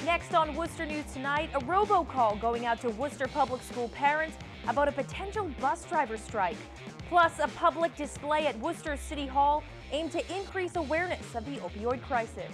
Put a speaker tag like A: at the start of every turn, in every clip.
A: Next on Worcester News Tonight, a robocall going out to Worcester Public School parents about a potential bus driver strike. Plus, a public display at Worcester City Hall aimed to increase awareness of the opioid crisis.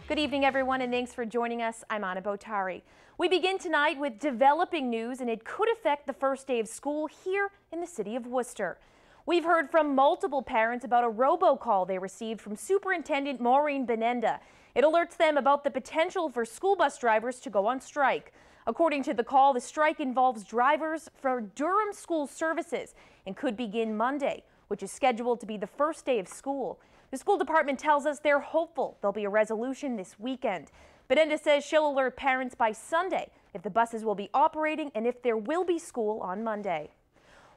A: Good evening, everyone, and thanks for joining us. I'm Anna Botari. We begin tonight with developing news, and it could affect the first day of school here in the city of Worcester. We've heard from multiple parents about a robocall they received from Superintendent Maureen Benenda. It alerts them about the potential for school bus drivers to go on strike. According to the call, the strike involves drivers for Durham School Services and could begin Monday, which is scheduled to be the first day of school. The school department tells us they're hopeful there'll be a resolution this weekend. Benenda says she'll alert parents by Sunday if the buses will be operating and if there will be school on Monday.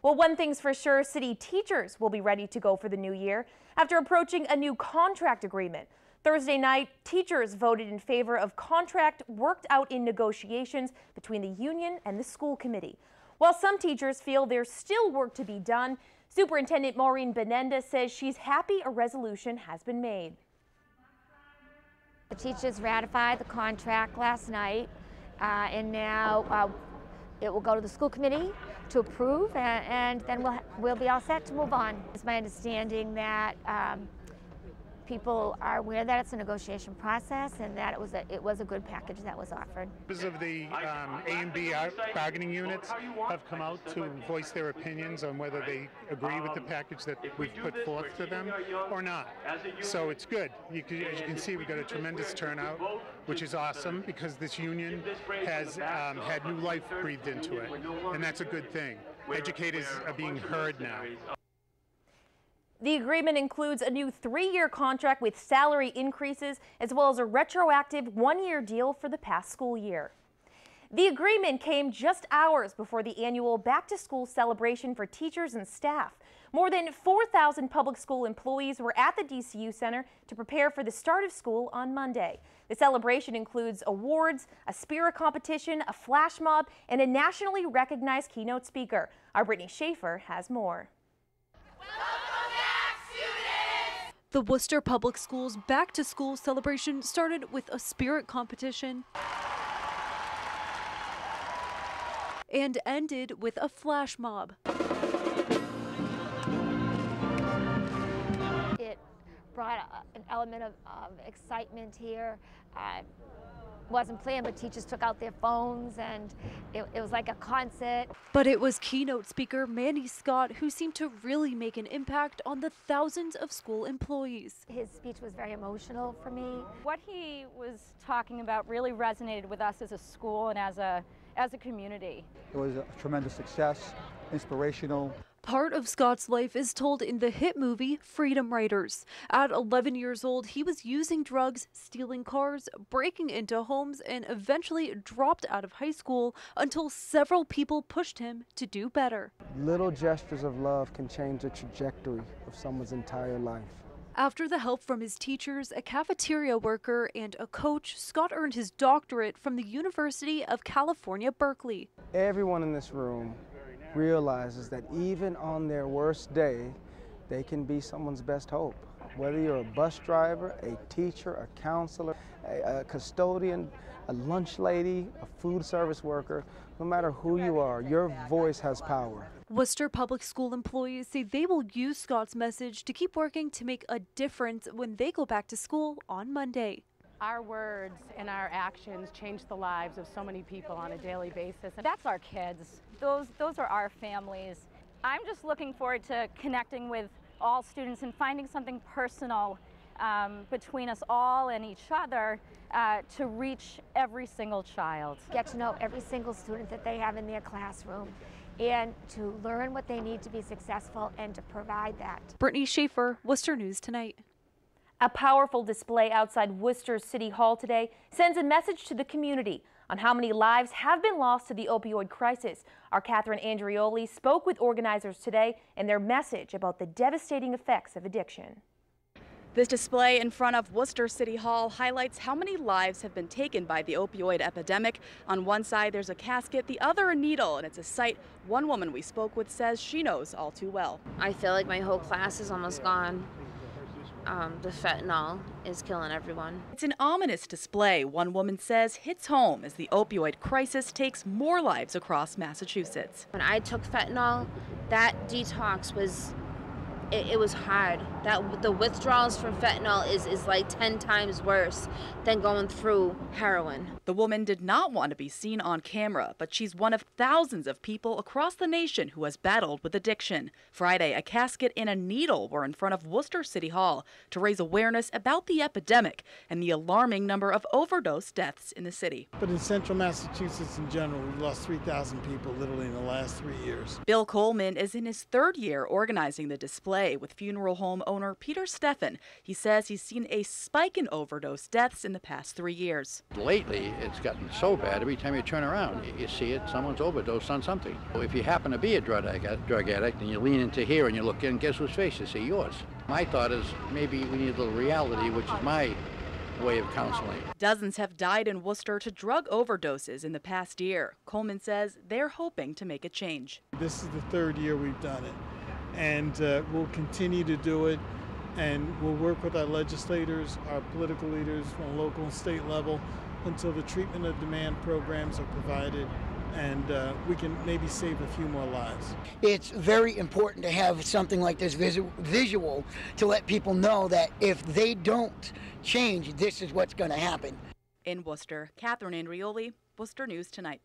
A: Well, one thing's for sure, city teachers will be ready to go for the new year after approaching a new contract agreement. Thursday night, teachers voted in favor of contract worked out in negotiations between the union and the school committee. While some teachers feel there's still work to be done, Superintendent Maureen Benenda says she's happy a resolution has been made.
B: The teachers ratified the contract last night, and now it will go to the school committee to approve, and then we'll be all set to move on. It's my understanding that people are aware that it's a negotiation process and that it was a good package that was offered.
C: Members of the A and B bargaining units have come out to voice their opinions on whether they agree with the package that we've put forth to them or not. So it's good. As you can see, we've got a tremendous turnout, which is awesome because this union has had new life breathed into it, and that's a good thing. Educators are being heard now.
A: The agreement includes a new 3-year contract with salary increases, as well as a retroactive 1-year deal for the past school year. The agreement came just hours before the annual back-to-school celebration for teachers and staff. More than 4,000 public school employees were at the DCU Center to prepare for the start of school on Monday. The celebration includes awards, a spirit competition, a flash mob, and a nationally recognized keynote speaker. Our Brittany Schaefer has more.
D: The Worcester Public Schools back-to-school celebration started with a spirit competition and ended with a flash mob.
B: It brought an element of excitement here. Wasn't planned, but teachers took out their phones and it was like a concert.
D: But it was keynote speaker Manny Scott who seemed to really make an impact on the thousands of school employees.
B: His speech was very emotional for me.
E: What he was talking about really resonated with us as a school and as a community.
F: It was a tremendous success, inspirational.
D: Part of Scott's life is told in the hit movie Freedom Writers. At 11 years old, he was using drugs, stealing cars, breaking into homes, and eventually dropped out of high school until several people pushed him to do better.
G: Little gestures of love can change the trajectory of someone's entire life.
D: After the help from his teachers, a cafeteria worker, and a coach, Scott earned his doctorate from the University of California, Berkeley.
G: Everyone in this room realizes that even on their worst day, they can be someone's best hope. Whether you're a bus driver, a teacher, a counselor, a custodian, a lunch lady, a food service worker, no matter who you are, your voice has power.
D: Worcester Public School employees say they will use Scott's message to keep working to make a difference when they go back to school on Monday.
E: Our words and our actions change the lives of so many people on a daily basis. And that's our kids. Those are our families. I'm just looking forward to connecting with all students and finding something personal between us all and each other to reach every single child.
B: Get to know every single student that they have in their classroom and to learn what they need to be successful and to provide that.
D: Brittany Schaefer, Worcester News Tonight.
A: A powerful display outside Worcester City Hall today sends a message to the community on how many lives have been lost to the opioid crisis. Our Catherine Andrioli spoke with organizers today and their message about the devastating effects of addiction.
H: This display in front of Worcester City Hall highlights how many lives have been taken by the opioid epidemic. On one side, there's a casket, the other a needle, and it's a sight one woman we spoke with says she knows all too well.
I: I feel like my whole class is almost gone. The fentanyl is killing everyone.
H: It's an ominous display, one woman says, hits home as the opioid crisis takes more lives across Massachusetts.
I: When I took fentanyl, that detox was, it was hard. The withdrawals from fentanyl is like 10 times worse than going through heroin.
H: The woman did not want to be seen on camera, but she's one of thousands of people across the nation who has battled with addiction. Friday, a casket and a needle were in front of Worcester City Hall to raise awareness about the epidemic and the alarming number of overdose deaths in the city.
J: But in central Massachusetts in general, we've lost 3,000 people literally in the last 3 years.
H: Bill Coleman is in his third year organizing the display with funeral home owner Peter Steffen. He says he's seen a spike in overdose deaths in the past 3 years.
K: Lately, it's gotten so bad, every time you turn around, you see it, someone's overdosed on something. If you happen to be a drug addict and you lean into here and you look in, guess whose face you see? Yours. My thought is maybe we need a little reality, which is my way of counseling.
H: Dozens have died in Worcester to drug overdoses in the past year. Coleman says they're hoping to make a change.
J: This is the third year we've done it, and we'll continue to do it. And we'll work with our legislators, our political leaders on local and state level until the treatment of demand programs are provided and we can maybe save a few more lives.
L: It's very important to have something like this visual to let people know that if they don't change, this is what's going to happen.
H: In Worcester, Catherine Andrioli, Worcester News Tonight.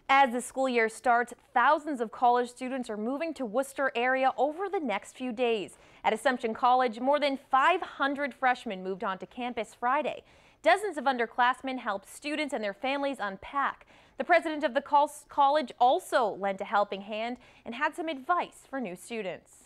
A: As the school year starts, thousands of college students are moving to Worcester area over the next few days. At Assumption College, more than 500 freshmen moved onto campus Friday. Dozens of underclassmen helped students and their families unpack. The president of the college also lent a helping hand and had some advice for new students.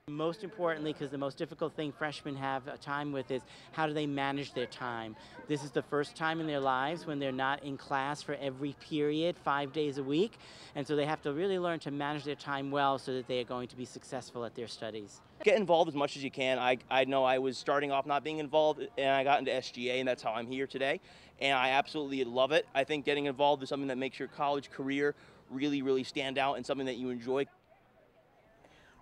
M: Most importantly, because the most difficult thing freshmen have a time with is how do they manage their time. This is the first time in their lives when they're not in class for every period, 5 days a week, and so they have to really learn to manage their time well so that they are going to be successful at their studies.
N: Get involved as much as you can. I know I was starting off not being involved, and I got into SGA, and that's how I'm here today, and I absolutely love it. I think getting involved is something that makes your college career really, really stand out and something that you enjoy.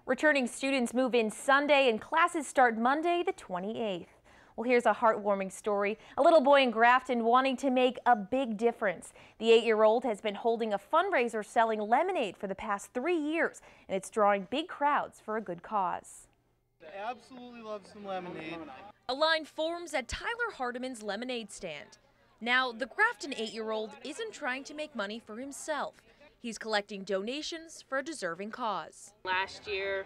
A: Returning students move in Sunday and classes start Monday the 28th. Well, here's a heartwarming story. A little boy in Grafton wanting to make a big difference. The 8-year-old has been holding a fundraiser selling lemonade for the past 3 years, and it's drawing big crowds for a good cause.
O: I absolutely love some lemonade.
A: A line forms at Tyler Hardiman's lemonade stand. Now, the Grafton 8-year-old isn't trying to make money for himself. He's collecting donations for a deserving cause.
P: Last year,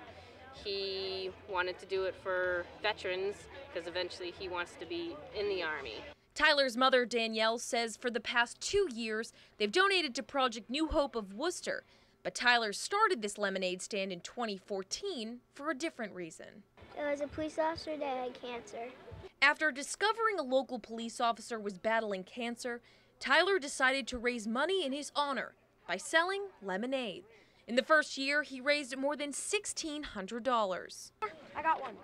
P: he wanted to do it for veterans because eventually he wants to be in the Army.
A: Tyler's mother, Danielle, says for the past 2 years, they've donated to Project New Hope of Worcester. But Tyler started this lemonade stand in 2014 for a different reason.
Q: It was a police officer that had cancer.
A: After discovering a local police officer was battling cancer, Tyler decided to raise money in his honor by selling lemonade. In the first year, he raised more than $1,600.
Q: I got one.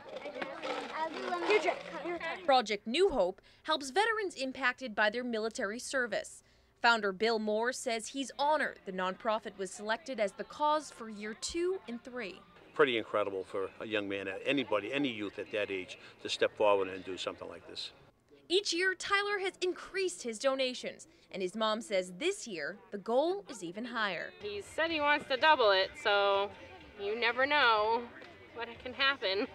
A: Project New Hope helps veterans impacted by their military service. Founder Bill Moore says he's honored the nonprofit was selected as the cause for year 2 and 3.
R: Pretty incredible for a young man, anybody, any youth at that age, to step forward and do something like this.
A: Each year, Tyler has increased his donations, and his mom says this year the goal is even higher.
P: He said he wants to double it, so you never know what can happen.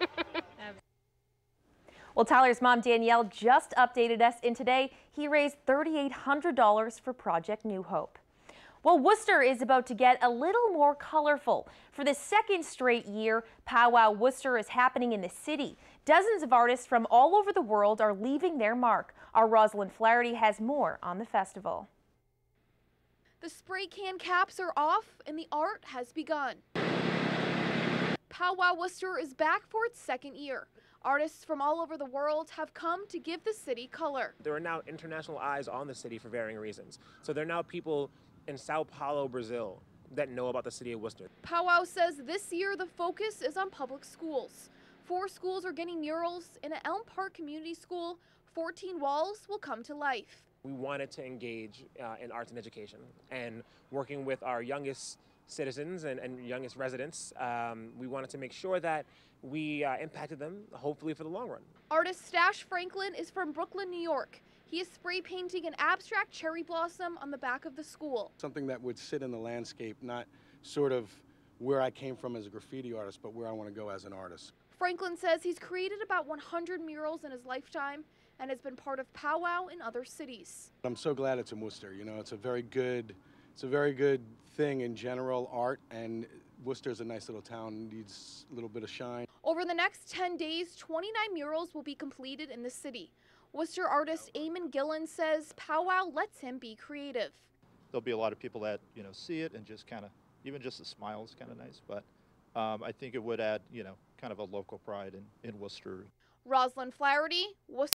A: Well, Tyler's mom, Danielle, just updated us, and today he raised $3,800 for Project New Hope. Well, Worcester is about to get a little more colorful. For the second straight year, Powwow Wooster is happening in the city. Dozens of artists from all over the world are leaving their mark. Our Rosalind Flaherty has more on the festival.
S: The spray can caps are off and the art has begun. Powwow Wooster is back for its second year. Artists from all over the world have come to give the city color.
T: There are now international eyes on the city for varying reasons. So there are now people in Sao Paulo, Brazil, that know about the city of Worcester.
S: Powwow says this year the focus is on public schools. 4 schools are getting murals. In an Elm Park Community School, 14 walls will come to life.
T: We wanted to engage in arts and education, and working with our youngest citizens and youngest residents, we wanted to make sure that we impacted them, hopefully for the long run.
S: Artist Stash Franklin is from Brooklyn, New York. He is spray painting an abstract cherry blossom on the back of the school.
U: Something that would sit in the landscape, not sort of where I came from as a graffiti artist, but where I want to go as an artist.
S: Franklin says he's created about 100 murals in his lifetime and has been part of Powwow in other cities.
U: I'm so glad it's in Worcester. You know, it's a very good thing in general, art, and Worcester's a nice little town, needs a little bit of shine.
S: Over the next 10 days, 29 murals will be completed in the city. Worcester artist Eamon Gillen says Powwow lets him be creative.
V: There'll be a lot of people that, see it and just kind of, even just a smile is kind of nice, but I think it would add, kind of a local pride in Worcester.
S: Rosalind Flaherty, Worcester.